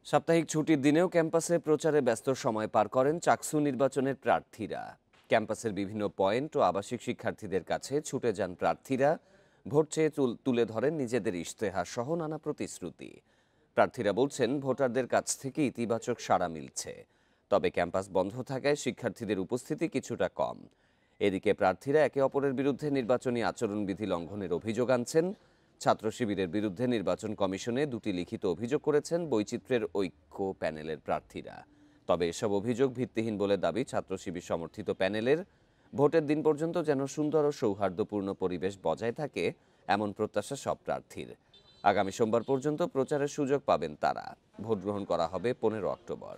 সাপ্তাহিক ছুটির দিনেও ক্যাম্পাসে প্রচারে ব্যস্ত সময় পার করেন চাকসু নির্বাচনের প্রার্থীরা। ক্যাম্পাসের বিভিন্ন পয়েন্ট ও আবাসিক শিক্ষার্থীদের কাছে ছুটে যান প্রার্থীরা। ভোট চেয়ে তুলে ধরেন নিজেদের ইশতেহার সহ নানা প্রতিশ্রুতি। প্রার্থীরা বলছেন ভোটারদের কাছ থেকে ইতিবাচক সাড়া মিলছে, তবে ক্যাম্পাস বন্ধ থাকায় শিক্ষার্থীদের উপস্থিতি কিছুটা কম। এদিকে প্রার্থীরা একে অপরের বিরুদ্ধে নির্বাচনী আচরণবিধি লঙ্ঘনের অভিযোগ আনছেন। ছাত্র শিবিরের বিরুদ্ধে নির্বাচন কমিশনে দুটি লিখিত অভিযোগ করেছেন বৈচিত্র্যের ঐক্য প্যানেলের প্রার্থীরা। তবে এসব অভিযোগ ভিত্তিহীন বলে দাবি ছাত্র শিবির সমর্থিত প্যানেলের। ভোটের দিন পর্যন্ত যেন সুন্দর ও সৌহার্দ্যপূর্ণ পরিবেশ বজায় থাকে, এমন প্রত্যাশা সব প্রার্থীর। আগামী সোমবার পর্যন্ত প্রচারের সুযোগ পাবেন তারা। ভোট গ্রহণ করা হবে 15 অক্টোবর।